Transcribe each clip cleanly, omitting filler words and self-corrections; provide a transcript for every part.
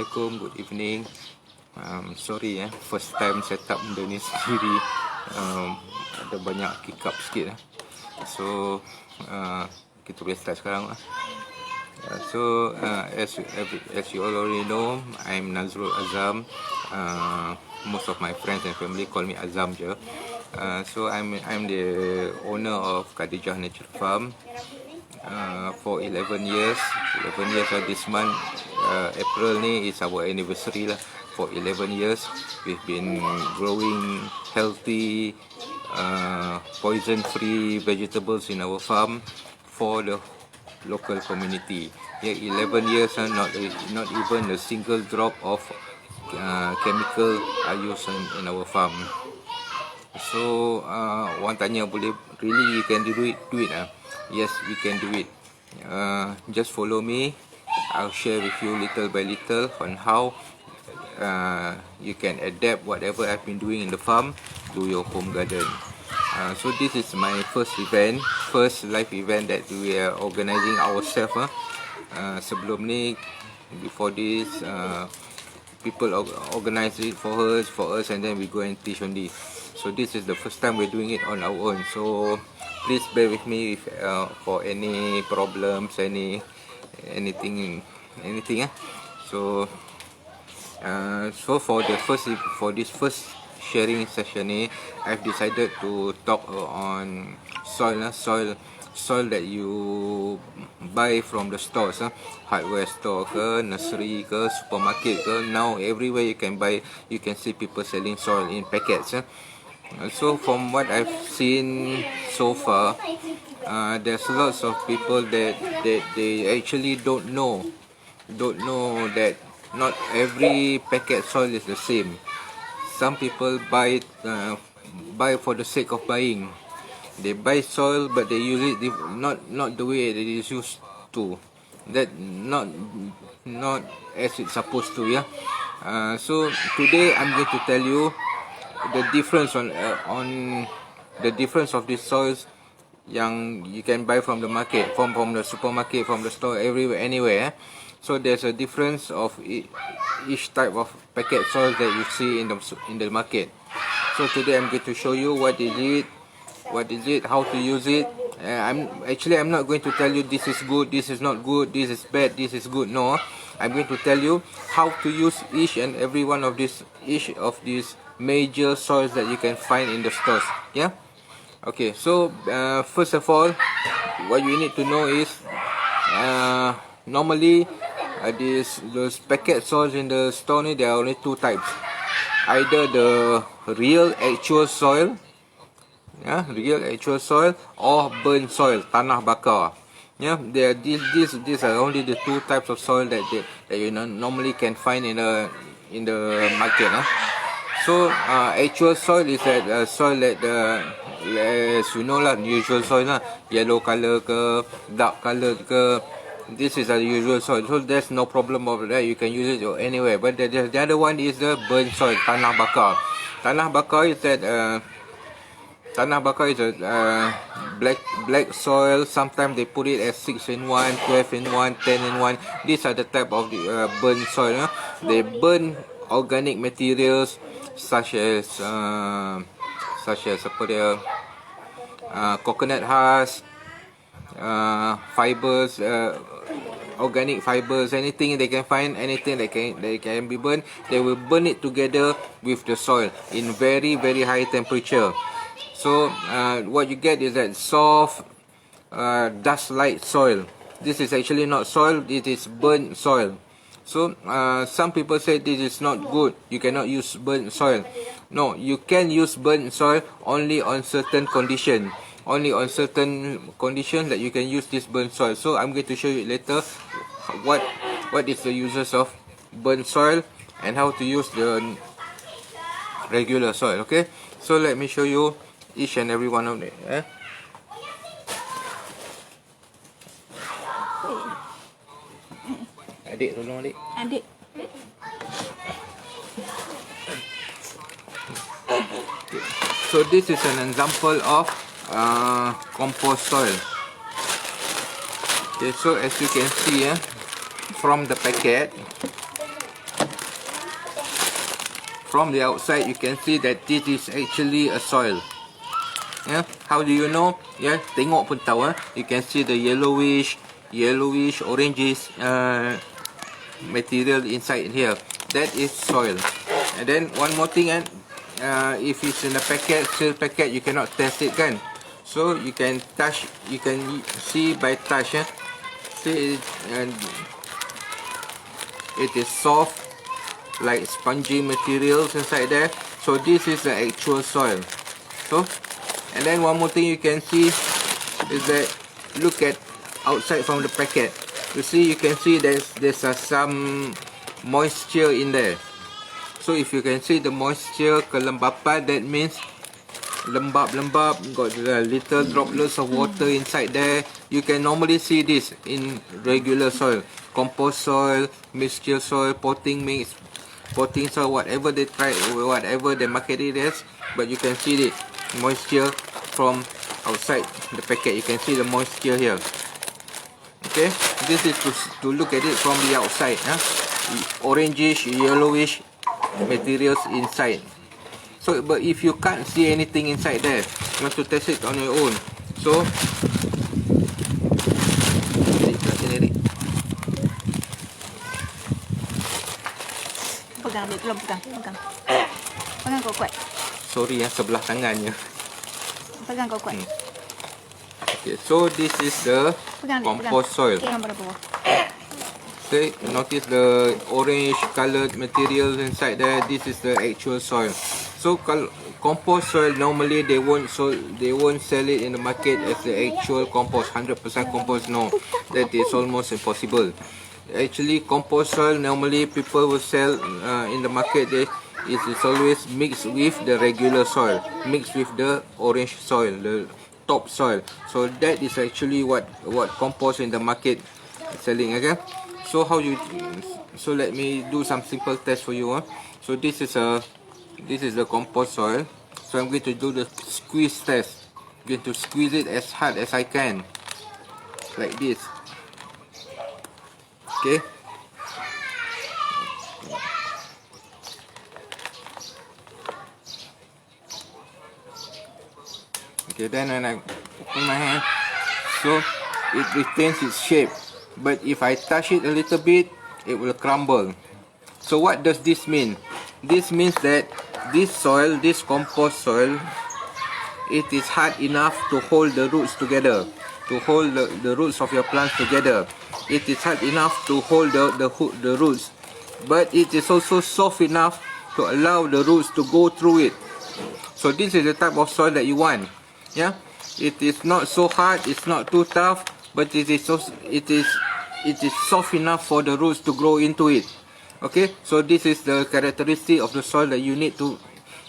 Assalamualaikum, good evening. Sorry first time set up benda ni sendiri, ada banyak hiccup sikit So kita boleh start sekarang lah. As you all already know, I'm Nazrul Azam. Most of my friends and family call me Azam je. So I'm the owner of Khadijah Nature Farm for 11 years. 11 years this month, April ni is our anniversary lah. For 11 years, we've been growing healthy, poison-free vegetables in our farm for the local community. 11 years, not even a single drop of chemical are used in our farm. So orang tanya boleh really you can do it? Yes, we can do it. Just follow me. I'll share with you little by little on how you can adapt whatever I've been doing in the farm to your home garden. So this is my first live event that we are organizing ourselves. Sebelum ni, before this, people organize it for us, and then we go and teach on this. So this is the first time we're doing it on our own. So please bear with me if, for any problems, anything. So for this first sharing session, I've decided to talk on soil that you buy from the stores, hardware store ke, nursery ke, supermarket ke. Now everywhere you can see people selling soil in packets. So from what I've seen so far, there's lots of people that they actually don't know that not every packet soil is the same. Some people buy for the sake of buying. They buy soil, but they use it not the way it is used to. That not as it's supposed to. So today I'm going to tell you the difference on the difference of these soils yang you can buy from the market, from the supermarket, from the store, everywhere, anywhere. So there's a difference of each type of packet soil that you see in the market. So today I'm going to show you what is it, how to use it. I'm not going to tell you this is good, this is not good, this is bad, this is good. No, I'm going to tell you how to use each and every one of these major soils that you can find in the stores. Okay, so first of all, what you need to know is normally those packet soils in the store, there are only two types. Either the real actual soil, or burnt soil, tanah bakar. These are only the two types of soil that you normally can find in the market. So actual soil is that soil that as you know lah, usual soil lah, yellow color ke, dark color ke. This is a usual soil, so there's no problem of that. You can use it anywhere. But the other one is the burnt soil, tanah bakar. Tanah bakar is a black soil. Sometimes they put it as 6-in-1, 12-in-1, 10-in-1. These are the type of burnt soil. They burn organic materials such as coconut husk, fibers, organic fibers, anything they can find, anything that can be burned, they will burn it together with the soil in very, very high temperature. So what you get is that soft, dust-like soil. This is actually not soil, it is burnt soil. So some people say this is not good, you cannot use burnt soil. No, you can use burnt soil only on certain conditions. Only on certain conditions that you can use this burnt soil. So I'm going to show you later what is the uses of burnt soil and how to use the regular soil. Okay, so let me show you each and every one of them. Adik, tolong adik. So this is an example of compost soil. Okay, so as you can see from the packet, from the outside, you can see that this is actually a soil. Yeah, how do you know? Yeah, tengok pun tahu. You can see the yellowish, orangish material inside here. That is soil. And then one more thing, if it's in a packet, seal packet, you cannot test it, kan? So you can touch, you can see by touch. See, and it is soft, like spongy materials inside there. So this is the actual soil. So, and then one more thing you can see is that, look at outside from the packet. You see, you can see there's some moisture in there. So if you can see the moisture, kelembapan, that means lembab, got little droplets of water inside there. You can normally see this in regular soil, compost soil, mixture soil, potting mix, potting soil, whatever they try, whatever they market it as. But you can see the moisture from outside the packet. You can see the moisture here. Okay, this is to look at it from the outside. Orangish, yellowish materials inside. So, but if you can't see anything inside there, you want to test it on your own. So, pegang, pegang kuat. Sorry ya, sebelah tangannya. Pegang kuat. Okay, so this is the compost soil. Okay, notice the orange colored materials inside there. This is the actual soil. So compost soil, normally they won't sell it in the market as the actual compost, 100% compost. No, that is almost impossible. Actually, compost soil normally people will sell in the market. It's always mixed with the regular soil, mixed with the orange soil, the top soil. So that is actually what compost in the market is selling. Okay. So so let me do some simple test for you. So this is the compost soil. So I'm going to do the squeeze test. I'm going to squeeze it as hard as I can, like this. Okay. Okay, then when I open my hand, so it retains its shape. But if I touch it a little bit, it will crumble. So what does this mean? This means that this soil, this compost soil, it is hard enough to hold the roots together, to hold the roots of your plants together. It is hard enough to hold the roots, but it is also soft enough to allow the roots to go through it. So this is the type of soil that you want. Yeah, it is not so hard, it's not too tough, but it is soft enough for the roots to grow into it. Okay, so this is the characteristic of the soil that you need to,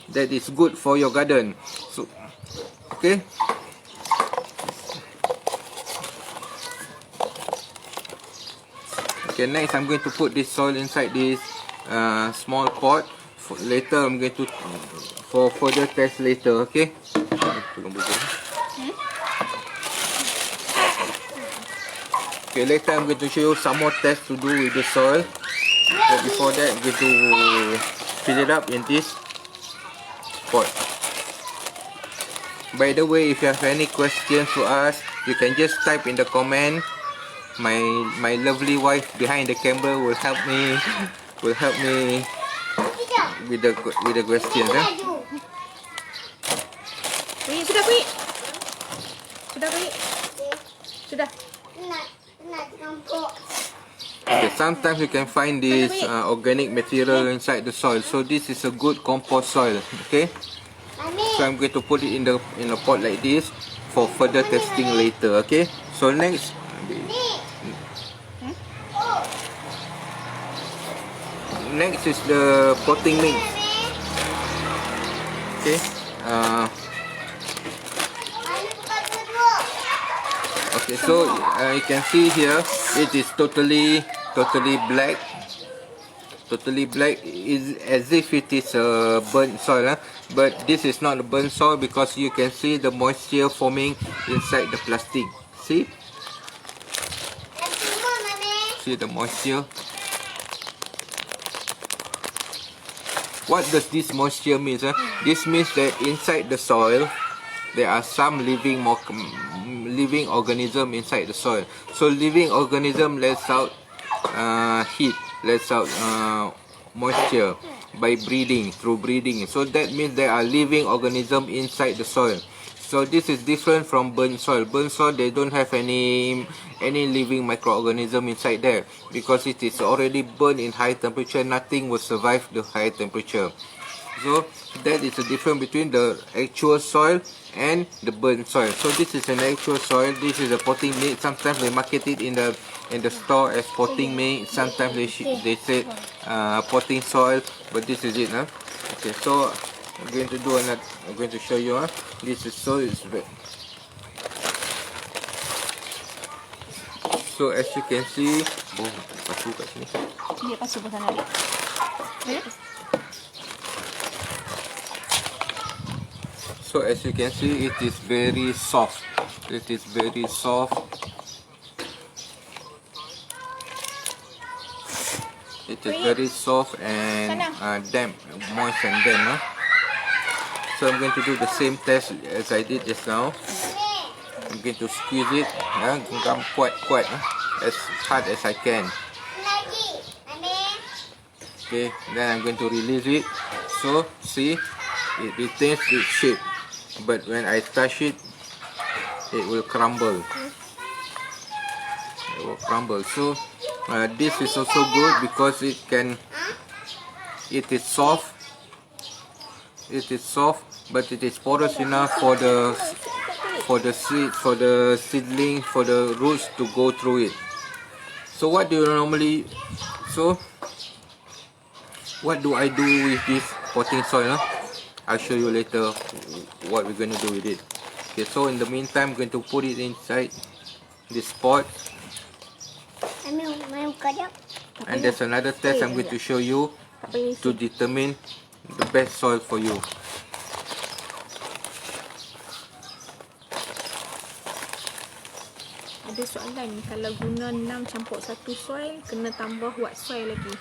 that is good for your garden. So, okay. Okay, next I'm going to put this soil inside this small pot. Later I'm going to for further test later. Okay. Okay, later I'm going to show you some more tests to do with the soil. But before that, I'm going to fill it up in this pot. By the way, if you have any questions to ask, you can just type in the comment. My lovely wife behind the camera will help me with the questions. Sudah. Okay, sometimes you can find this organic material inside the soil. So this is a good compost soil. Okay. So I'm going to put it in a pot like this for further testing later. Okay. So next is the potting mix. Okay. Okay, so you can see here it is totally black. Totally black, is as if it is a burnt soil, but this is not a burnt soil because you can see the moisture forming inside the plastic. See the moisture. what does this moisture mean? This means that inside the soil, there are some living organism inside the soil. So living organism lets out heat, lets out moisture by breeding, through breeding. So that means there are living organism inside the soil. So this is different from burnt soil. Burnt soil, they don't have any living microorganism inside there because it is already burned in high temperature. Nothing will survive the high temperature. So that is the difference between the actual soil and the burnt soil. So this is an actual soil. This is a potting mix. Sometimes they market it in the store as potting mix. Sometimes they say potting soil, but this is it. Okay, so I'm going to do another. I'm going to show you. This is soil is red. So as you can see, pasu kat sini. Dia pasu ke sana dia. So as you can see, it is very soft. It is very soft. It is very soft and damp, moist and damp. So I'm going to do the same test as I did just now. I'm going to squeeze it, quite as hard as I can. Okay, then I'm going to release it. So see, it retains its shape, but when I touch it, it will crumble. It will crumble. So this is also good because it is soft. It is soft, but it is porous enough for the seedling, for the roots to go through it. So what do I do with this potting soil? I'll show you later what we're going to do with it. Okay, so in the meantime, I'm going to put it inside this pot. And there's another test I'm going to show you to determine the best soil for you. Ada soalan, kalau guna 6 campur 1 soil, kena tambah what soil lagi?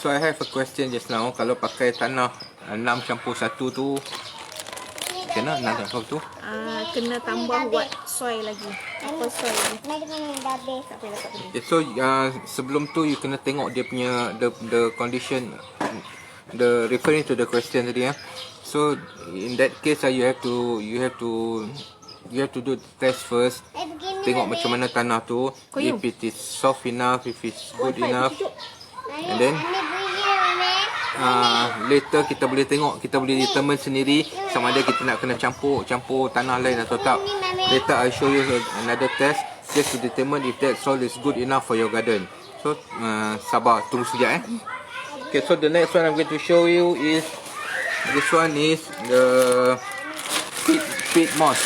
So I have a question just now. Kalau pakai tanah 6 campur 1 tu, kena 6 campur tu? Kena tambah what soil lagi? Apa soil lagi? Okay, so sebelum tu you kena tengok dia punya the condition, the referring to the question tadi. So in that case you have to do the test first. Tengok macam mana tanah tu, if it is soft enough, if it's good enough, and then later kita boleh tengok, kita boleh determine sendiri sama ada kita nak kena campur tanah lain atau tak. Later I show you another test just to determine if that soil is good enough for your garden. So sabar, tunggu sekejap. Okay, so the next one I'm going to show you is this one is the Peat Moss.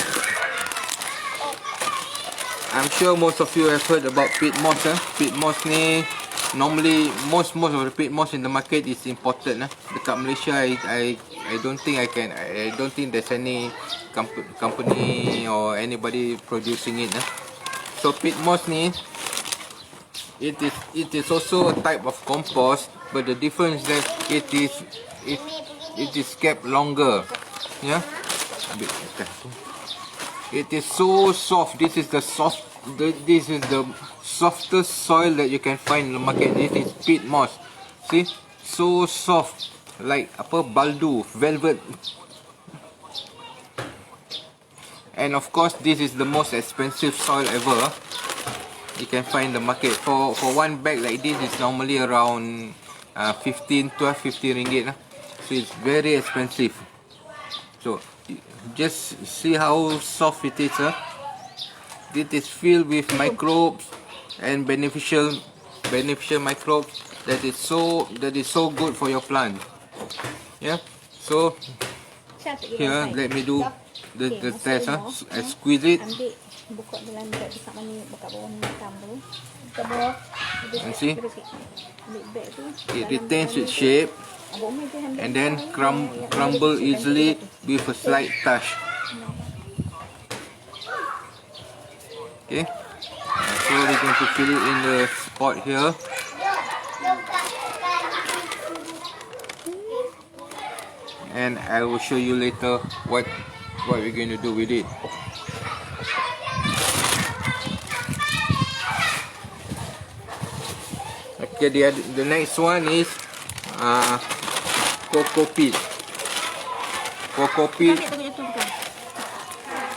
I'm sure most of you have heard about Peat Moss. Peat Moss ni normally most of the peat moss in the market is imported. Dekat Malaysia, I don't think there's any company or anybody producing it. So peat moss ni, it is also a type of compost, but the difference is that it is kept longer. Yeah. It is so soft. This is the softest soil that you can find in the market. This is peat moss. See, so soft, like baldu, velvet. And of course, this is the most expensive soil ever you can find in the market. For one bag like this, is normally around 15 ringgit. So it's very expensive. So just see how soft it is. It is filled with microbes and beneficial microbes that is so good for your plant. Yeah. So here, let me do the test. I squeeze it. And see, it retains its shape and then crumble easily with a slight touch. Okay, So we're going to fill it in the spot here. And I will show you later what we're going to do with it. Okay, the next one is Cocopeat. Cocopeat.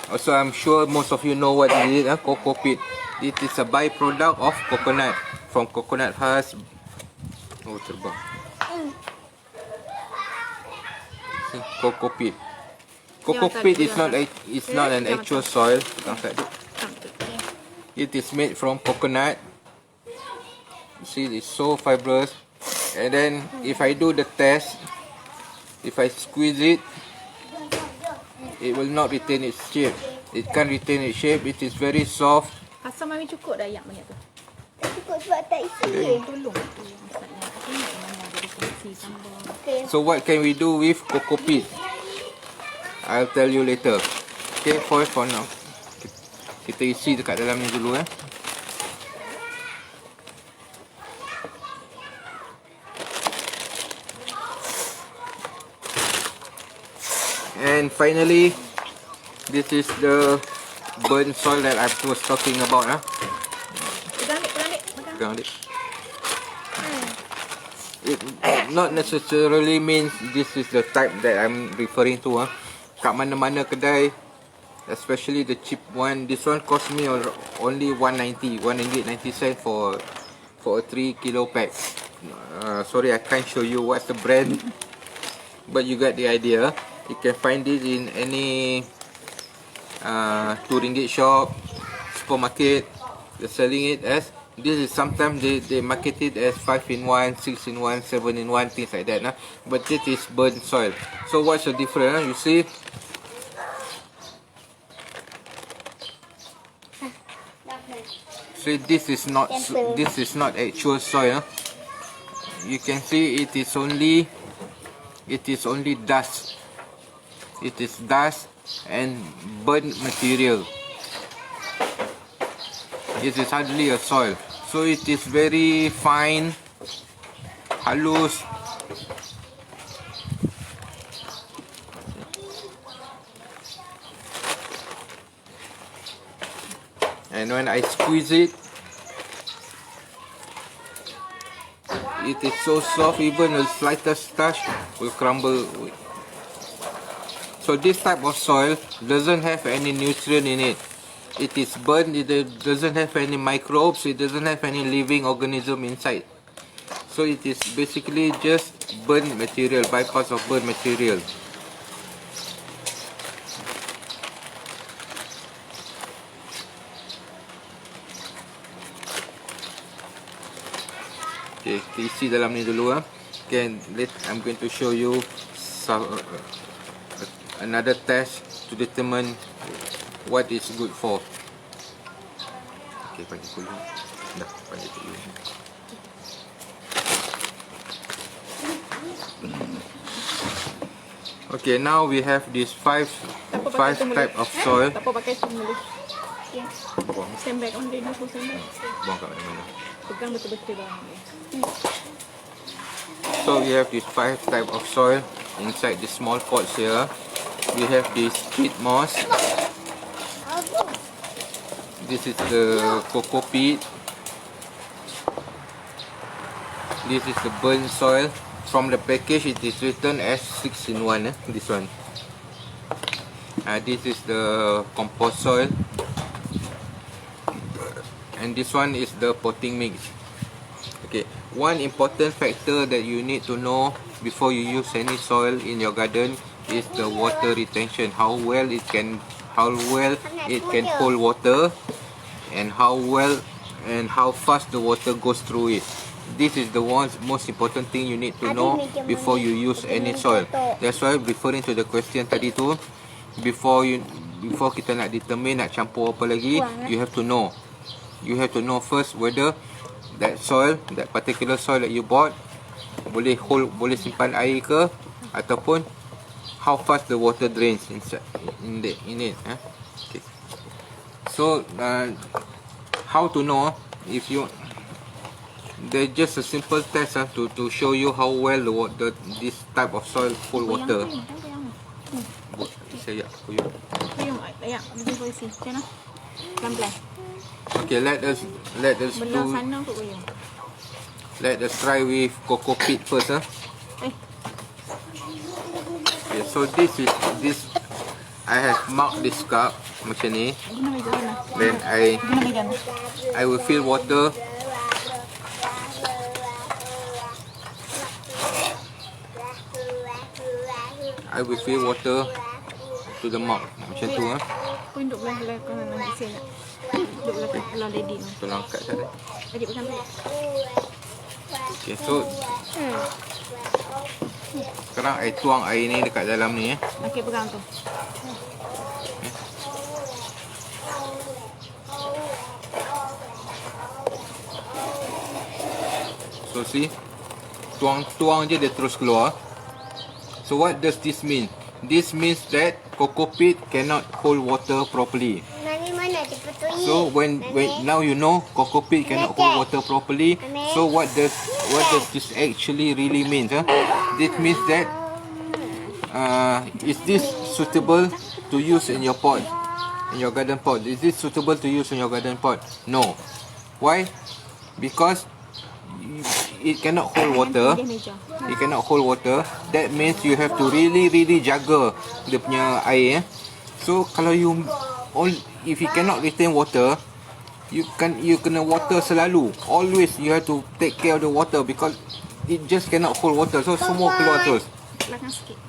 Also, I'm sure most of you know what it is. Cocopeat. It is a byproduct of coconut. From coconut husk. Oh, terbang. Cocopeat. Cocopeat is not an actual soil. It is made from coconut. You see, it's so fibrous. And then if I do the test, if I squeeze it, it will not retain its shape. It can't retain its shape. It is very soft. Asam mami cukup dah ayak banyak tu. Tak cukup sebab tak isi. Tolong tu yang masalahnya. Aku nak mana jadi kongsi sambal. So what can we do with Cocopeat? I'll tell you later. Okay, for now, kita isi dekat dalam ni dulu. And finally, this is the burnt soil that I was talking about. Pegang dik. It not necessarily means this is the type that I'm referring to. Kat mana-mana kedai, especially the cheap one, this one cost me only 190 cents for a 3 kilo pack. Sorry, I can't show you what's the brand, but you got the idea. You can find this in any RM2 shop, supermarket. They're selling it as this. Is sometimes they market it as 5-in-1, 6-in-1, 7-in-1, things like that. But this is burnt soil. So what's the difference? You see, this is not actual soil. You can see it is only dust. It is dust and burnt material. It is hardly a soil. So it is very fine, halus. And when I squeeze it, it is so soft, even the slightest touch will crumble. So this type of soil doesn't have any nutrient in it. It is burnt, it doesn't have any microbes, it doesn't have any living organism inside. So it is basically just burnt material, bypass of burnt material. Okay, kita isi dalam ni dulu. Okay, I'm going to show you some, another test to determine what is good for. Okay, panggil dulu. Dah, panggil dulu. Okay, now we have these five type of soil. Tak apa pakai tu dulu. Buang. Stand back on dia dulu, stand back. Buang kat mana? Pegang betul-betul bawang dia. So we have these 5 type of soil inside the small pots here. We have this Peat Moss. This is the Cocopeat. This is the burnt soil. From the package, it is written as 6-in-1. This one. This is the Compost Soil. And this one is the potting mix. Okay, one important factor that you need to know before you use any soil in your garden is the water retention. How well it can hold water, and how fast the water goes through it. This is the most important thing you need to know before you use any soil. That's why referring to the question tadi tu, before kita nak determine nak campur apa lagi, you have to know. You have to know first whether that soil, that particular soil that you bought, boleh simpan air ke, ataupun how fast the water drains inside in it. Okay. So how to know if you, there's just a simple test to show you how well this type of soil hold water. Saya koyok. Kuyung, ayak, bagi polisi. Macam mana? Pelan-pelan. Okay, let us Belah do. sana untuk kuyung. Let us try with Cocopeat first. Okay, so this I have marked this cup macam ni. Guna meja sana. Then Guna meja sana. I will fill water. I will fill water to the mark macam tu. Kau duduk belah kanan isi nak. Duduk belah lady tu. Tolong angkat sana. Adik pegang tu. Okay, so sekarang I tuang air ni dekat dalam ni. Okey, pegang tu. So see, tuang je dia terus keluar. So what does this mean? This means that Cocopeat cannot hold water properly. Nani mana dipetui? So when now you know Cocopeat cannot hold water properly. So what does this actually really mean? This means that is this suitable to use in your pot, in your garden pot? Is this suitable to use in your garden pot? No. Why? Because it cannot hold water. It cannot hold water. That means you have to really jaga dia punya air. So kalau if you cannot retain water, you kena water selalu. Always you have to take care of the water because it just cannot hold water. So semua keluar terus. Belakang sikit.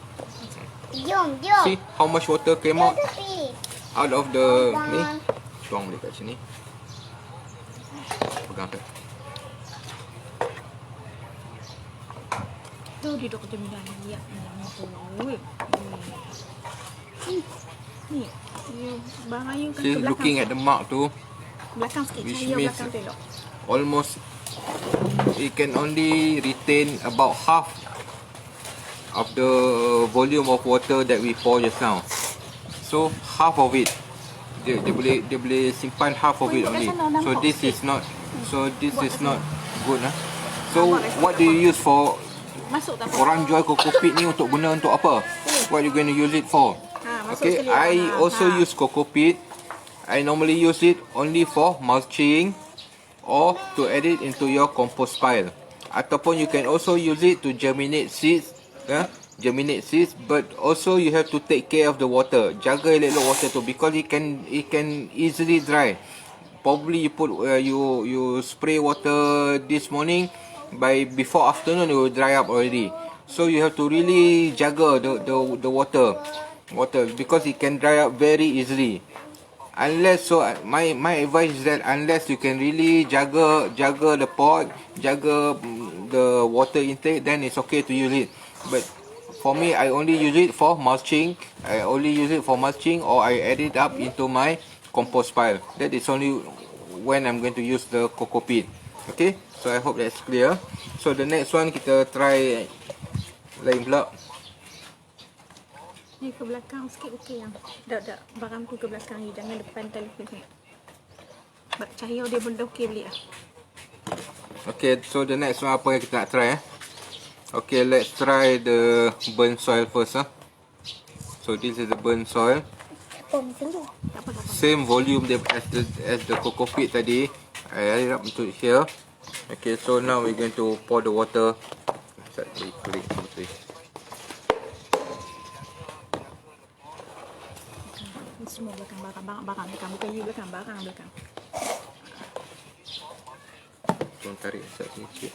Jom. See how much water came out Tepi. of the ni. Tuang dekat sini. Pegang tu. Tu dia duduk kerja meja ni. Ya. Ni. Barang you kan See, ke belakang. looking at the mark tu, Belakang sikit. which Cahaya means belakang tu elok. almost it can only retain about half of the volume of water that we pour just now. So half of it, dia boleh simpan half of it only. So this is not good. So what do you use for? Masuk tak apa. Orang jual Cocopeat ni untuk guna untuk apa? What you going to use it for? Masuk Okay, sekali. I also use Cocopeat. I normally use it only for mulching or to add it into your compost pile. Ataupun you can also use it to germinate seeds. But also you have to take care of the water. Jaga elok-elok water tu because it can easily dry. Probably you put you spray water this morning, by before afternoon it will dry up already. So you have to really jaga the water because it can dry up very easily. Unless, so my advice is that unless you can really jaga the pot, jaga the water intake, then it's okay to use it. But for me, I only use it for mulching. Or I add it up into my compost pile. That is only when I'm going to use the Cocopeat. Okay, so I hope that's clear. So the next one kita try lain pula. Ni ke belakang sikit okey yang. Dak barang tu ke belakang ni, jangan depan telefon ni. Cahaya dia benda okey beli ah. Okay, so the next one apa yang kita nak try Okay, let's try the burn soil first. So this is the burn soil. Same volume as the Cocopeat tadi. I add it up into here. Okay, so now we're going to pour the water. Ini semua barang belakang, bukan you belakang, barang belakang. Tolong tarik sikit.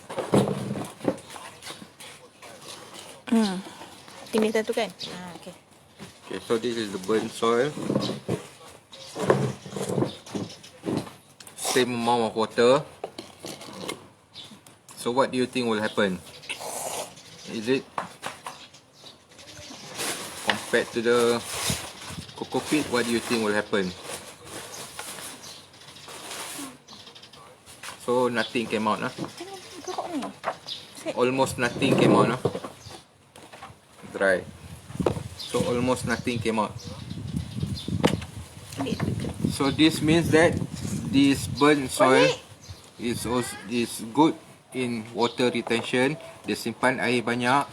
Ini satu kan? Okay. Okay, so this is the burn soil. Same amount of water. So what do you think will happen? Is it compared to the Cocopeat? What do you think will happen? So nothing came out, Almost nothing came out, Dry. So almost nothing came out. So this means that this burnt soil is good in water retention. Dia simpan air banyak.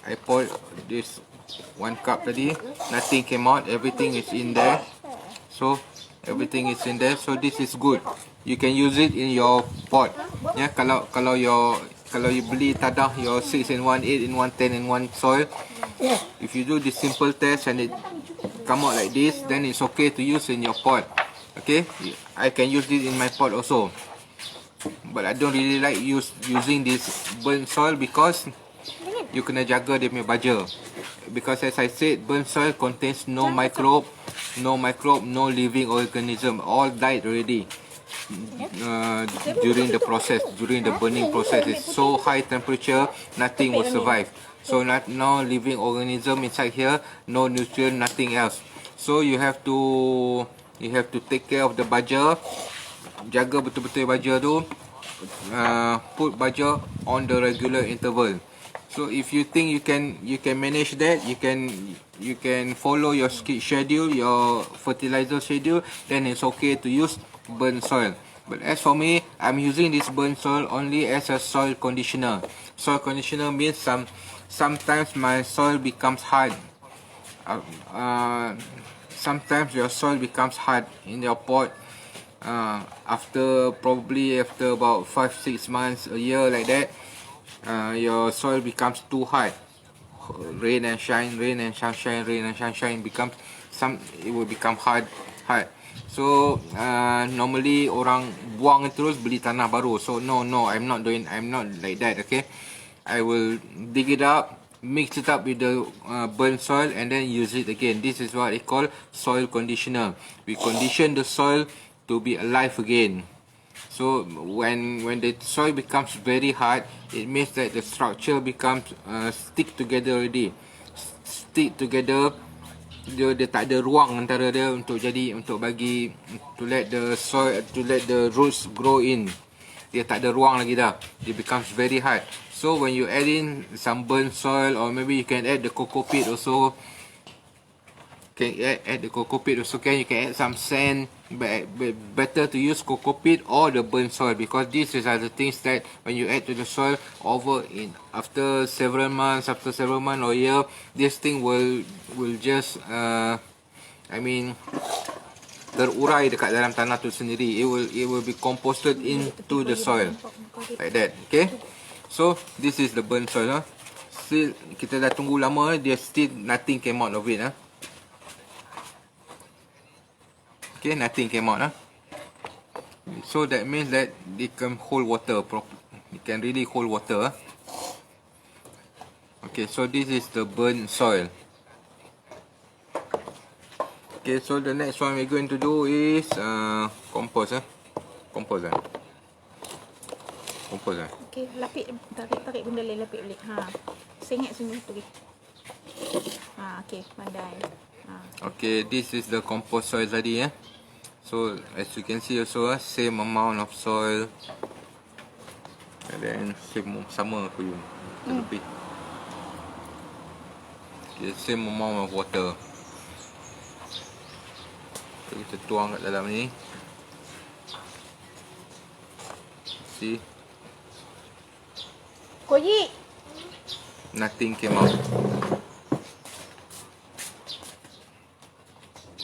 I pour this 1 cup tadi. Nothing came out. Everything is in there. So everything is in there. So this is good. You can use it in your pot. Ya, kalau you beli tadah your 6 in 1, 8 in 1, 10 in 1 soil. If you do this simple test and it come out like this, then it's okay to use in your pot. Okay, I can use this in my pot also. But I don't really like using this burnt soil because you kena jaga dia punya baja. Because as I said, burnt soil contains no microbe, no living organism. All died already during the process, during the burning process. It's so high temperature, nothing will survive. So no living organism inside here, no nutrient, nothing else. So you have to take care of the baja. Jaga betul-betul baja tu. Put baja on the regular interval. So if you think you can manage that, you can follow your schedule, your fertilizer schedule, then it's okay to use burnt soil. But as for me, I'm using this burnt soil only as a soil conditioner. Soil conditioner means sometimes my soil becomes hard. Sometimes your soil becomes hard in your pot. After about 5-6 months, a year like that, your soil becomes too hard. Rain and sunshine, it will become hard. So normally orang buang terus beli tanah baru. So no, I'm not like that. Okay, I will dig it up, mix it up with the burnt soil, and then use it again. This is what I call soil conditioner. We condition the soil to be alive again. So when the soil becomes very hard, it means that the structure becomes stick together already. Stick together. Dia tak ada ruang antara dia untuk bagi to let the roots grow in. Dia tak ada ruang lagi dah. It becomes very hard. So when you add in some burnt soil, or maybe you can add the Cocopeat also. Add the Cocopeat also you can add some sand. But better to use Cocopeat or the burnt soil, because these are the things that when you add to the soil after several months or year, this thing will just terurai dekat dalam tanah tu sendiri. It will be composted into the soil like that. Okay, so this is the burnt soil. Still kita dah tunggu lama, dia still nothing came out of it. Okay, nothing came out. So that means that they can hold water properly. It can really hold water. Okay, so this is the burnt soil. Okay, so the next one we're going to do is compost. Compost. Okay, lapik, tarik benda lain, lapik balik. Sengit sini tu. Okay, pandai. Okay, this is the compost soil tadi. So as you can see also, same amount of soil, and then sama aku lebih. Okay, same amount of water. So, kita tuang kat dalam ni. See, Koji, nothing came out.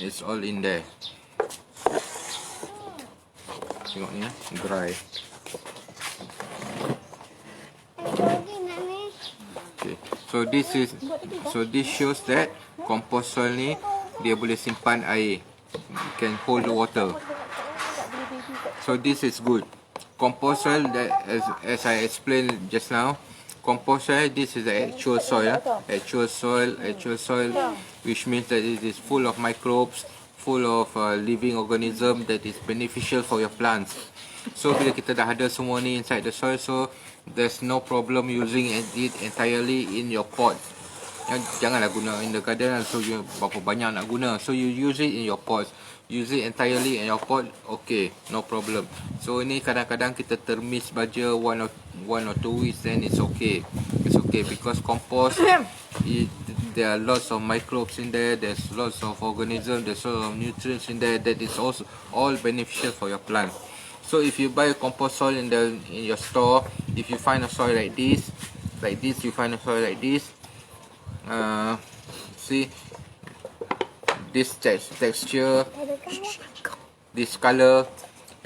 It's all in there. Tengok ni dry. Okay. So this shows that compost soil ni dia boleh simpan air. It can hold the water. So this is good. Compost soil, that as I explained just now, compost soil, this is the actual soil. Actual soil, which means that it is full of microbes, full of living organism that is beneficial for your plants. So bila kita dah ada semua ni inside the soil, so there's no problem using it entirely in your pot. Janganlah guna in the garden, so you berapa banyak nak guna. So you use it in your pot. Use it entirely in your pot, okay, no problem. So ini kadang-kadang kita termiss baja one or two weeks, then it's okay. It's okay because compost, there are lots of microbes in there, there's lots of organisms, there's lots of nutrients in there that is also all beneficial for your plant. So if you buy a compost soil in your store, if you find a soil like this, you find a soil like this, see this texture, this color,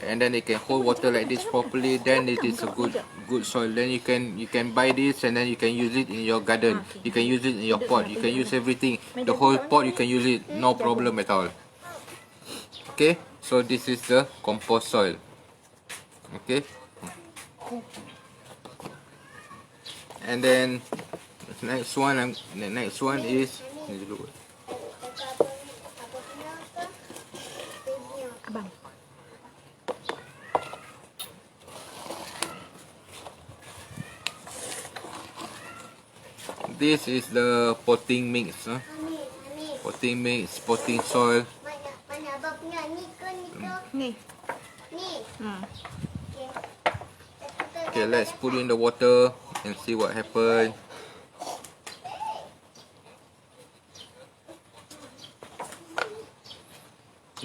and then it can hold water like this properly, then it is a good soil. Then you can buy this and then you can use it in your garden, you can use it in your pot, you can use everything, the whole pot you can use it, no problem at all. Okay, so this is the compost soil. Okay, and then the next one is Abang. this is the potting mix, potting mix, potting soil. Mana abang punya ni ke ni ke? Ni. Ni. Okay, let's put in the water and see what happens.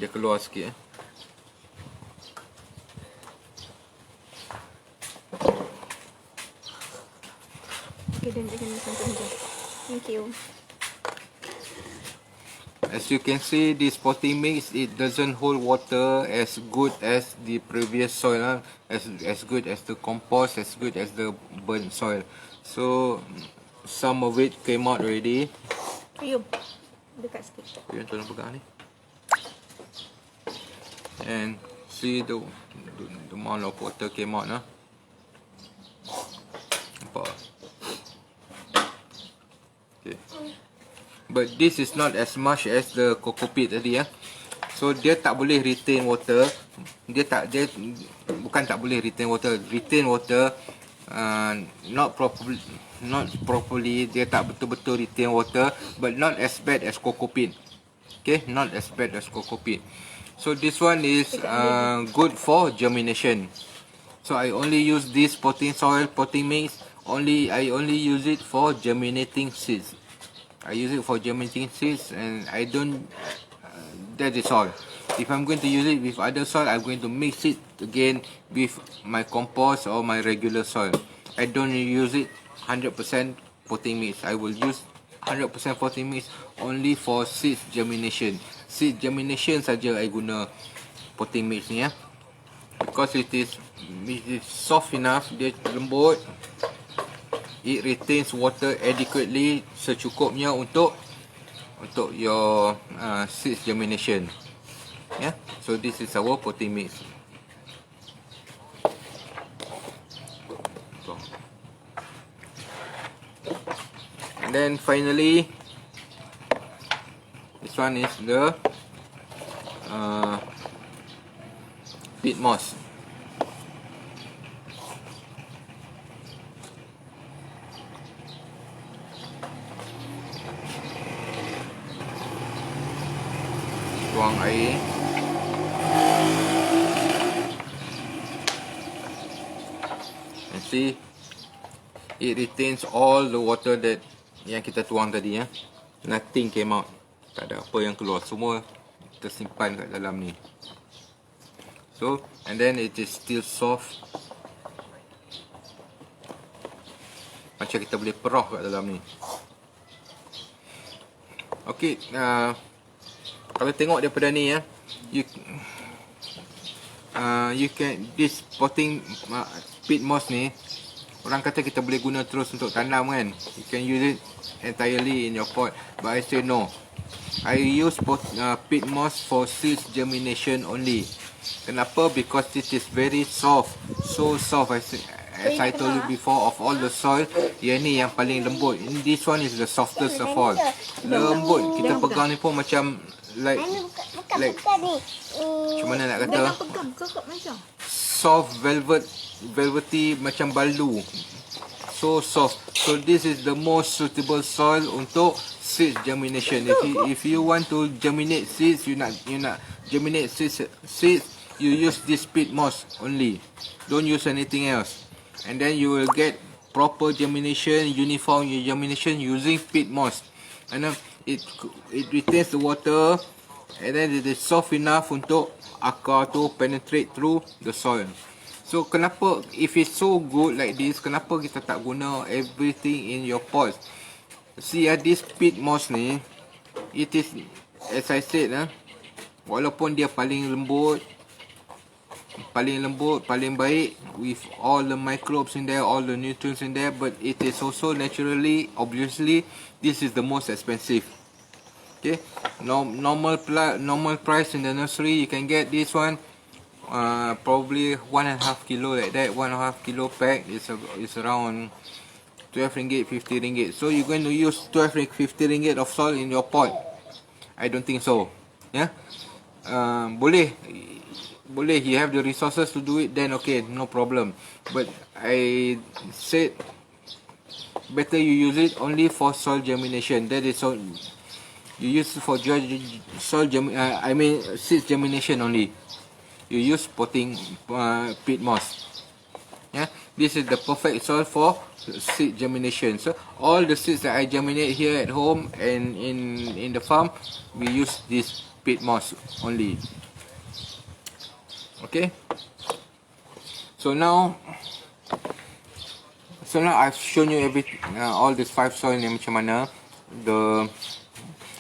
Dia keluar sikit. Okay, dan jangan sampai hujan. Thank you. As you can see, this potting mix, it doesn't hold water as good as the previous soil, as good as the compost, as good as the burnt soil. So some of it came out already. Ayuh. Dekat sikit. You tolong pegang ni. And see the amount of water came out, nah. Nampak? Okay. But this is not as much as the Cocopeat tadi, ya. So dia tak boleh retain water. Dia bukan tak boleh retain water. Retain water not properly. Dia tak betul-betul retain water, but not as bad as Cocopeat. Okay, not as bad as Cocopeat. So this one is good for germination. So I only use this potting soil, potting mix. I only use it for germinating seeds. I use it for germinating seeds, and I don't. That is all. If I'm going to use it with other soil, I'm going to mix it again with my compost or my regular soil. I don't use it 100% potting mix. I will use 100% potting mix only for seed germination. Seed germination saja I guna potting mix ni, ya. Because it is soft enough, dia lembut. It retains water adequately, secukupnya untuk your seed germination. Yeah, so this is our potting mix. And then finally, this one is the Peat Moss. Tuang air. And see, it retains all the water that yang kita tuang tadi, ya. Nothing came out. Tak ada apa yang keluar, semua tersimpan kat dalam ni. So, and then it is still soft. Macam kita boleh peroh kat dalam ni. Okay, kalau tengok daripada ni, ya, you can this potting peat moss ni, orang kata kita boleh guna terus untuk tanam, kan. You can use it entirely in your pot, but I say no. I use peat moss for seed germination only. Kenapa? Because it is very soft, so soft. As I told you before, of all the soil, yang ni yang paling lembut. This one is the softest of all. Lembut, kita pegang ni pun macam like macam mana nak kata, soft velvety, macam balu. So soft. So this is the most suitable soil untuk seed germination. If you want to germinate seeds, you nak germinate seeds, you use this peat moss only. Don't use anything else. And then you will get proper germination, uniform germination using peat moss. and then it retains the water, and then it is soft enough untuk akar tu penetrate through the soil. So kenapa, if it's so good like this, kenapa kita tak guna everything in your pots? See this peat moss ni, it is, as I said, walaupun dia paling lembut, paling baik, with all the microbes in there, all the nutrients in there, but it is also naturally, obviously, this is the most expensive. Okay, normal price in the nursery, you can get this one probably 1.5 kilo like that. 1.5 kilo pack is around 12 ringgit, 50 ringgit. So you're going to use 12 50 ringgit of soil in your pot? I don't think so. Yeah, boleh, you have the resources to do it, then okay, no problem. But I said better you use it only for soil germination. That is all. You use it for seed germination only. You use potting peat moss. Yeah, this is the perfect soil for seed germination. So all the seeds that I germinate here at home and in the farm, we use this peat moss only. Okay. So now I've shown you all these 5 soil ni macam mana.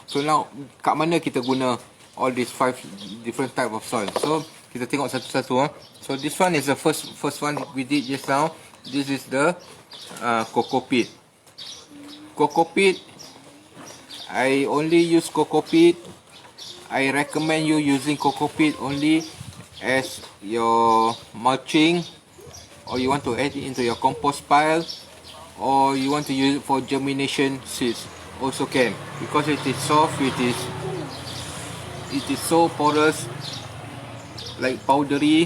So now kat mana kita guna all these 5 different type of soil. So kita tengok satu-satu. So this one is the first one we did just now. This is the Cocopeat. Cocopeat, I only use Cocopeat. I recommend you using Cocopeat only as your mulching, or you want to add it into your compost pile, or you want to use it for germination seeds, also can, because it is soft, it is so porous, like powdery.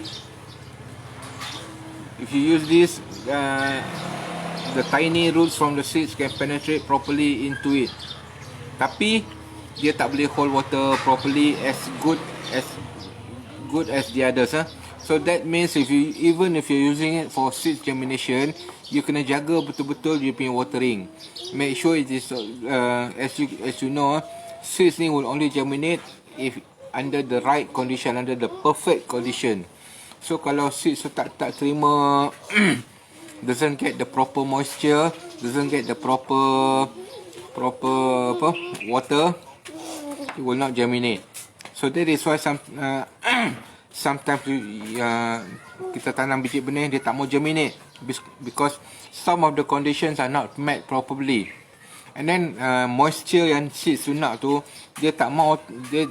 If you use this, the tiny roots from the seeds can penetrate properly into it, tapi dia tak boleh hold water properly as good as the others. So that means even if you're using it for seed germination, you kena jaga betul-betul you punya watering. Make sure it is as you know, seeds ni will only germinate if under the right condition, under the perfect condition. So kalau seeds tak terima doesn't get the proper moisture, doesn't get the proper water, it will not germinate. So that is why sometimes kita tanam biji benih, dia tak mau germinate because some of the conditions are not met properly. And then moisture yang seeds tu nak tu, dia tak mau, they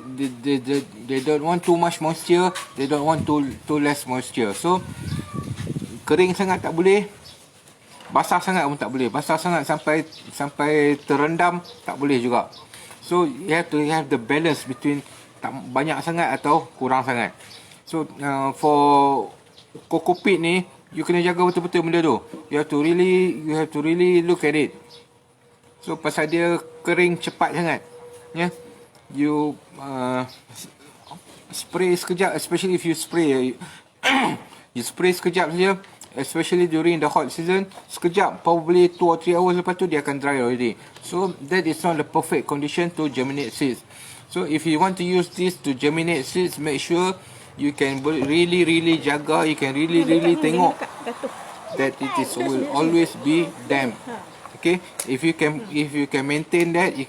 don't want too much moisture, they don't want too less moisture. So kering sangat tak boleh, basah sangat pun tak boleh. Basah sangat sampai terendam tak boleh juga. So you have to have the balance between tak banyak sangat atau kurang sangat. So for Cocopeat ni, you kena jaga betul-betul benda tu. You have to really look at it. So pasal dia kering cepat sangat, yeah? You spray sekejap, especially if you spray you spray sekejap saja, especially during the hot season, sekejap, probably 2 or 3 hours lepas tu dia akan dry already. So that is not the perfect condition to germinate seeds. So if you want to use this to germinate seeds, make sure you can really jaga, you can really tengok that it will always be damp. Okay, if you can maintain that, you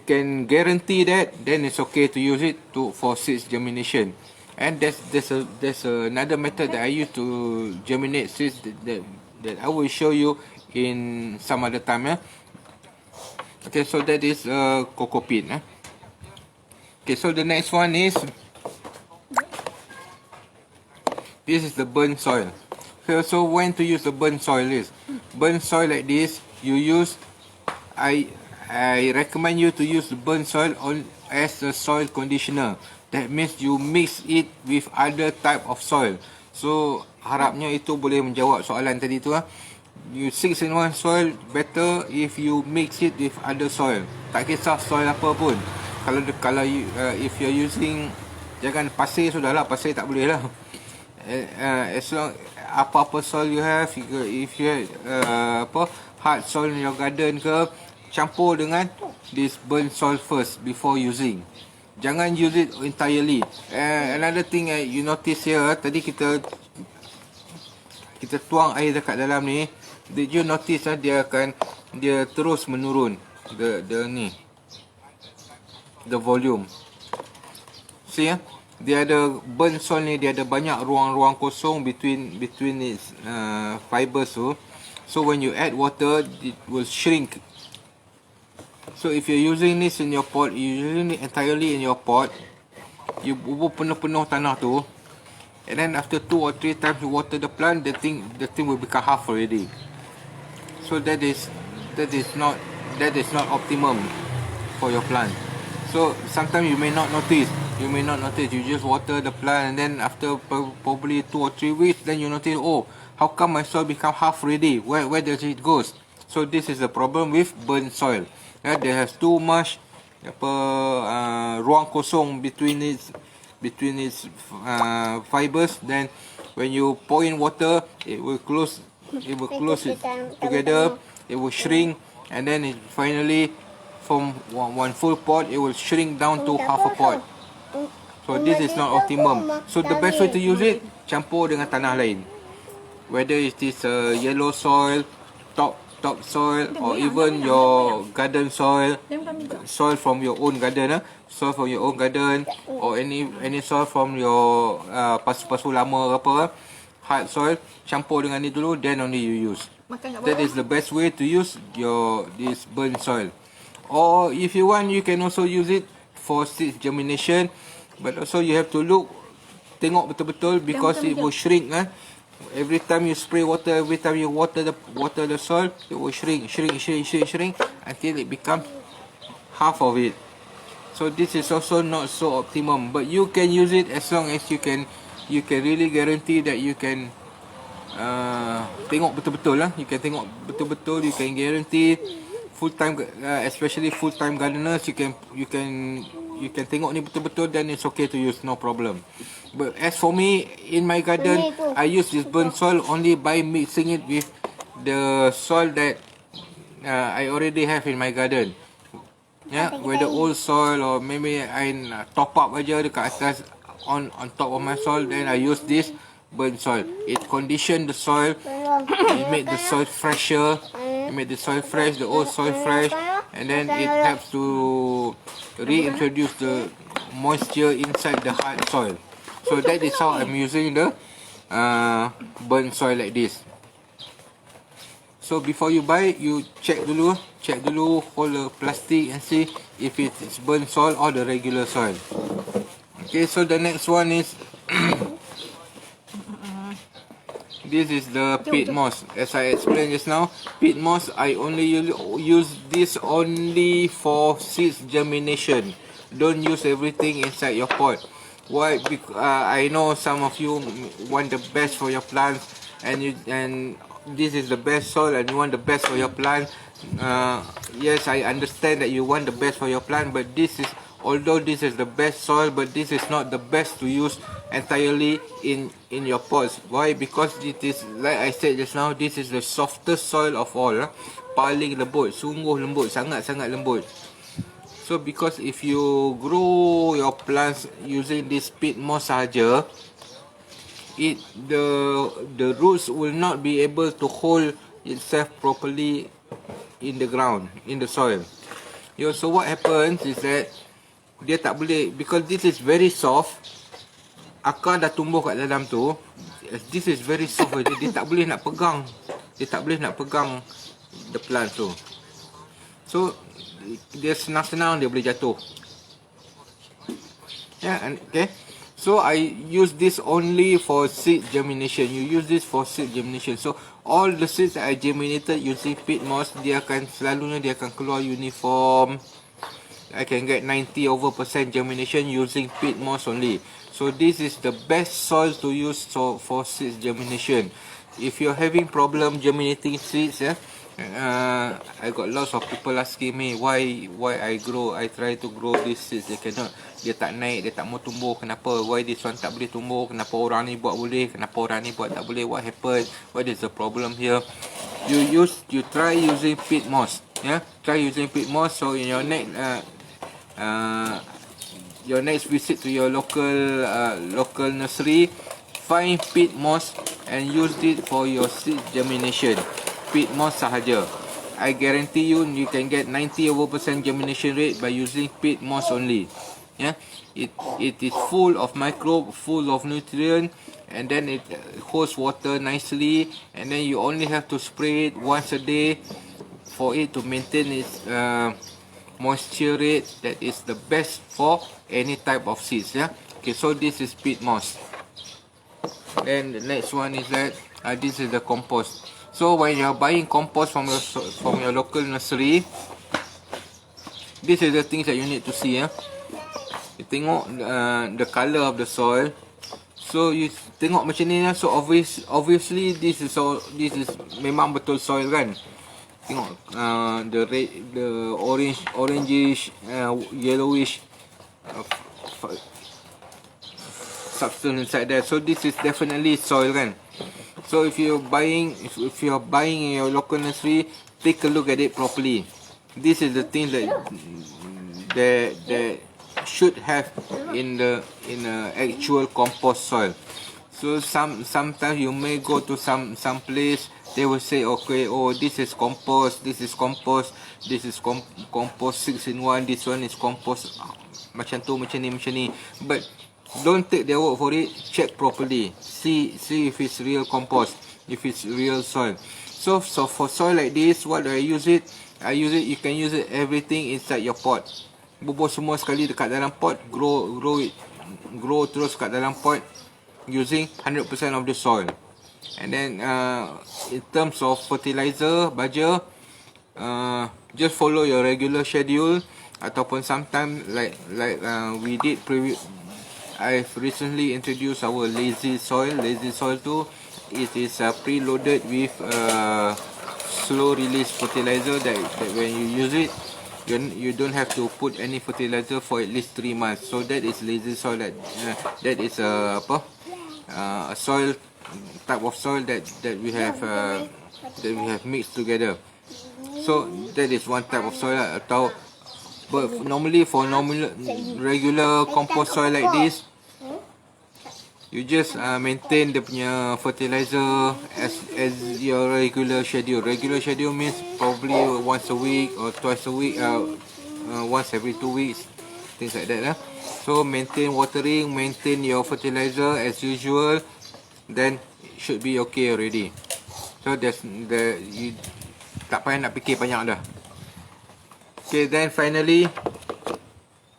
can guarantee that, then it's okay to use it for seeds germination. And there's another method that I use to germinate seeds that I will show you in some other time. Okay, so that is Cocopeat. Okay, so the next one is this is the burnt soil. Okay, so when to use the burnt soil is burnt soil like this, you use, I recommend you to use the burnt soil as a soil conditioner. That means you mix it with other type of soil. So harapnya itu boleh menjawab soalan tadi tu. You 6-in-1 soil better if you mix it with other soil. Tak kisah soil apa pun. Kalau if you're using, jangan pasir, sudahlah, pasir tak boleh lah. As long apa-apa soil you have, if you have hard soil in your garden ke, campur dengan this burnt soil first before using. Jangan use it entirely. Another thing you notice here, tadi kita tuang air dekat dalam ni. Did you notice dia terus menurun the volume. See dia ada burnt soil ni, dia ada banyak ruang-ruang kosong between its fibers tu. So when you add water, it will shrink. So if you're using this in your pot, you're using it entirely in your pot, you bubur penuh-penuh tanah tu, and then after 2 or 3 times you water the plant, the thing will become half already. So that is not optimum for your plant. So sometimes you may not notice. You just water the plant, and then after probably 2 or 3 weeks, then you notice, oh, how come my soil become half ready? Where does it go? So this is the problem with burnt soil. There has too much ruang kosong between its fibers. Then when you pour in water, it will close it together. It will shrink, and then it finally, from one full pot, it will shrink down to half a pot. So this is not optimum. So the best way to use it, campur dengan tanah lain. Whether it is yellow soil, top soil, or even your garden soil, soil from your own garden, or any soil from your pasu-pasu lama apa, hard soil, campur dengan ni dulu, then only you use. That is the best way to use this burnt soil. Or if you want, you can also use it for seed germination, but also you have to tengok betul-betul, because it will shrink. Every time you spray water, every time you water the soil, it will shrink until it becomes half of it. So this is also not so optimum, but you can use it as long as you can really guarantee that you can tengok betul-betul. You can tengok betul-betul, you can guarantee full-time, especially full-time gardeners, you can tengok ni betul-betul, then it's okay to use, no problem. But as for me, in my garden, I use this burnt soil only by mixing it with the soil that I already have in my garden. Whether old soil, or maybe I top up aja dekat atas on top of my soil, then I use this burnt soil. It condition the soil, it make the soil fresher, it make the soil fresh, the old soil fresh, and then it helps to reintroduce the moisture inside the hard soil. So that is how I'm using the burnt soil like this. So before you buy, you check dulu, hold the plastic and see if it is burnt soil or the regular soil. Okay, so the next one is this is the peat moss. As I explained just now, peat moss, I only use this only for seeds germination. Don't use everything inside your pot. Why? Because I know some of you want the best for your plants, and this is the best soil, and you want the best for your plant. Yes, I understand that you want the best for your plant, but although this is the best soil, but this is not the best to use entirely in your pots. Why? Because it is, like I said just now, this is the softest soil of all. Paling lembut, sungguh lembut, sangat-sangat lembut. So because if you grow your plants using this peat moss saja, the roots will not be able to hold itself properly in the ground, in the soil. So what happens is that dia tak boleh, because this is very soft, akar dah tumbuh kat dalam tu, this is very soft, dia tak boleh nak pegang, the plant tu. So dia senang-senang dia boleh jatuh. Okay. So I use this only for seed germination. You use this for seed germination. So all the seeds that I germinated using peat moss, dia akan keluar uniform. I can get 90% germination using peat moss only. So this is the best soil to use for seeds germination. If you're having problem germinating seeds, I got lots of people asking me why I try to grow these seeds, they cannot, dia tak naik, dia tak mau tumbuh, kenapa? Why this one tak boleh tumbuh, kenapa orang ni buat boleh, kenapa orang ni buat tak boleh, what happened, what is the problem here? You try using peat moss. Yeah, try using peat moss. So in your next visit to your local nursery, find peat moss and use it for your seed germination. Peat moss sahaja. I guarantee you can get 90% germination rate by using peat moss only. Yeah, it is full of microbe, full of nutrient, and then it holds water nicely, and then you only have to spray it once a day for it to maintain its moisture rate that is the best for any type of seeds. Yeah, okay, so this is peat moss. Then the next one is that this is the compost. So when you're buying compost from your local nursery, this is the things that you need to see. You tengok the color of the soil. So you tengok macam ni, so obviously this is memang betul soil kan. Tengok the red, the orangish, yellowish substance inside there. So this is definitely soil kan. So if you're buying in your local nursery, take a look at it properly. This is the things that should have in the actual compost soil. So sometimes you may go to some place, they will say, okay, oh, this is compost, this is compost 6-in-1, this one is compost macam tu, macam ni. But don't take their word for it. Check properly. See if it's real compost, if it's real soil. So for soil like this, what do I use it? You can use it everything inside your pot. Bubur semua sekali dekat dalam pot, grow terus kat dalam pot using 100% of the soil. And then in terms of fertilizer, baja, just follow your regular schedule, ataupun sometimes like we did I've recently introduced our lazy soil tu. It is preloaded with slow release fertilizer that when you use it, you don't have to put any fertilizer for at least 3 months. So that is lazy soil. That is a soil type of soil that we have mixed together. So that is one type of soil. But normally for regular compost soil like this, you just maintain the punya fertilizer as your regular schedule. Regular schedule means probably once a week or twice a week, once every 2 weeks, things like that. So maintain watering, maintain your fertilizer as usual, then it should be okay already. So you tak payah nak fikir banyak dah. Okay, then finally,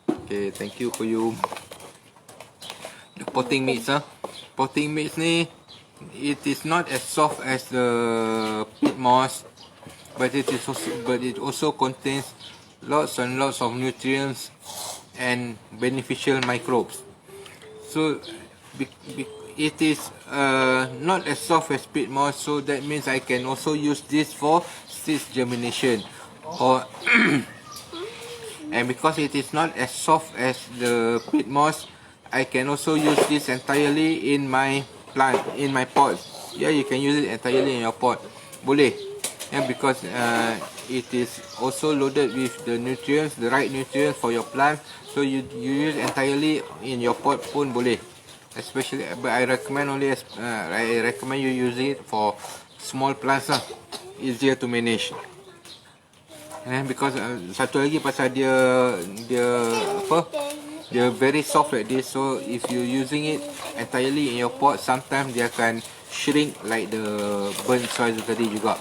okay, thank you for you. The potting mix. Potting mix ni, it is not as soft as the peat moss, but it also contains lots and lots of nutrients and beneficial microbes. So it is not as soft as peat moss, so that means I can also use this for seed germination. Or and because it is not as soft as the peat moss, I can also use this entirely in my plant, in my pot. Yeah, you can use it entirely in your pot. Boleh. Yeah, because it is also loaded with the nutrients, the right nutrients for your plant. So you use entirely in your pot pun boleh. Especially, but I recommend you use it for small plants lah. Easier to manage. Because satu lagi pasal dia very soft like this, so if you using it entirely in your pot, sometimes dia akan shrink like the burnt soil tadi juga.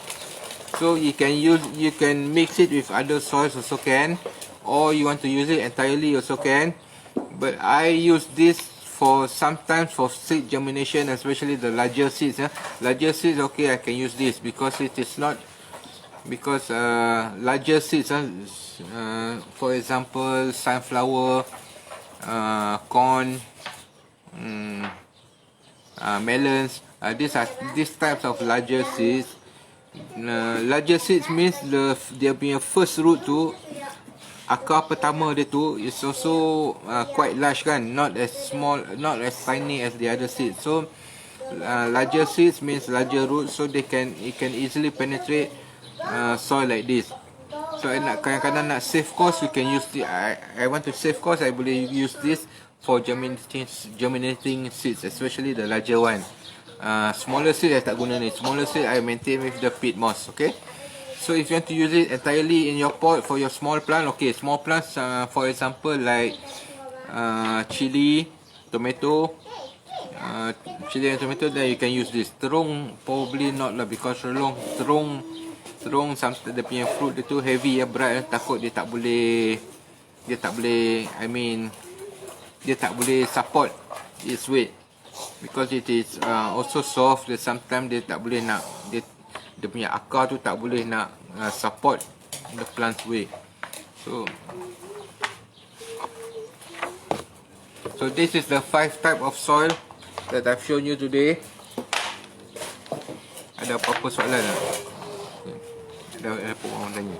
So you can mix it with other soils also can, or you want to use it entirely also can. But I use this sometimes for seed germination, especially the larger seeds. Larger seeds, okay, I can use this because it is not, because larger seeds, for example sunflower, corn, melons, these types of larger seeds. Larger seeds means dia punya first root tu, akar pertama dia tu is also quite large kan, not as small, not as tiny as the other seeds. So larger seeds means larger roots, so it can easily penetrate soil like this. So kadang-kadang nak save cost, you can use the I want to save cost, I boleh use this for germinating seeds, especially the larger one. Smaller seed I tak guna ni. Smaller seed I maintain with the peat moss. Okay. So if you want to use it entirely in your pot for your small plant, okay, small plants, for example like chili, tomato, chili and tomato, then you can use this. Terung probably not lah, because terung sometimes dia punya fruit dia tu heavy ya, berat, takut dia tak boleh I mean dia tak boleh support its weight, because it is also soft. Sometimes dia tak boleh nak dia punya akar tu tak boleh nak support the plant's weight. So this is the 5 type of soil that I've shown you today. Ada apa-apa soalan tak? Ada apa orang tanya?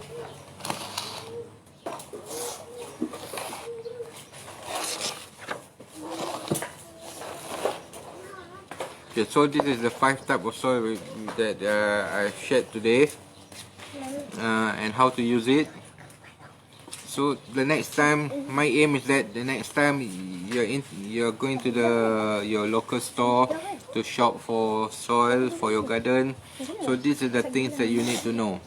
Okay, so this is the 5 type of soil that I've shared today, and how to use it. So the next time, my aim is that the next time you're going to your local store to shop for soil for your garden. So these are the things that you need to know.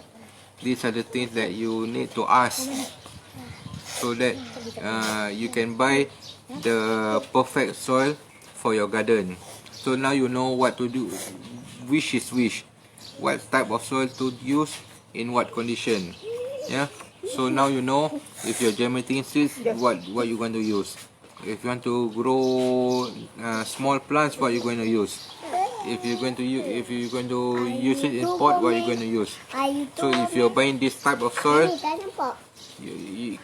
These are the things that you need to ask, so that you can buy the perfect soil for your garden. So now you know what to do. Which is which. What type of soil to use in what condition. Yeah. So now you know if you're germinating seeds, what you're going to use. If you want to grow small plants, what you're going to use. If you're going to use it in pot, what you're going to use. So if you're buying this type of soil,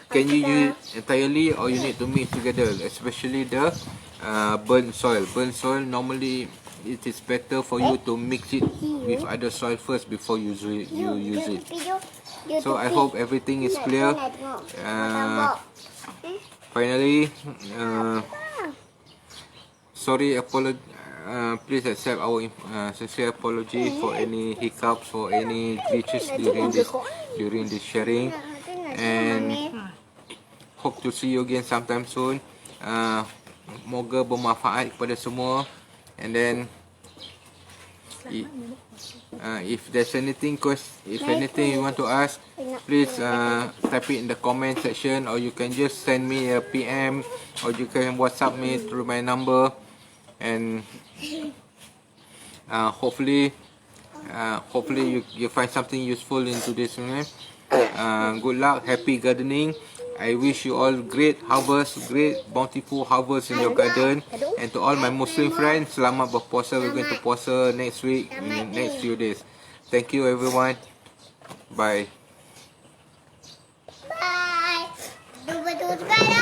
can you use it entirely, or you need to mix together, especially the burnt soil. Burnt soil, normally it is better for you to mix it with other soil first before you use it. So I hope everything is clear. Finally, please accept our sincere apology for any hiccups or any glitches during this sharing, and hope to see you again sometime soon. Moga bermanfaat kepada semua. And then if there's anything you want to ask, please type it in the comment section, or you can just send me a PM, or you can WhatsApp me through my number, and hopefully you find something useful into this. Good luck, happy gardening. I wish you all great harvest, great bountiful harvest in your garden. And to all my Muslim friends, selamat berpuasa. We're going to puasa next week, in the next few days. Thank you everyone. Bye. Bye. Betul-betul sekarang.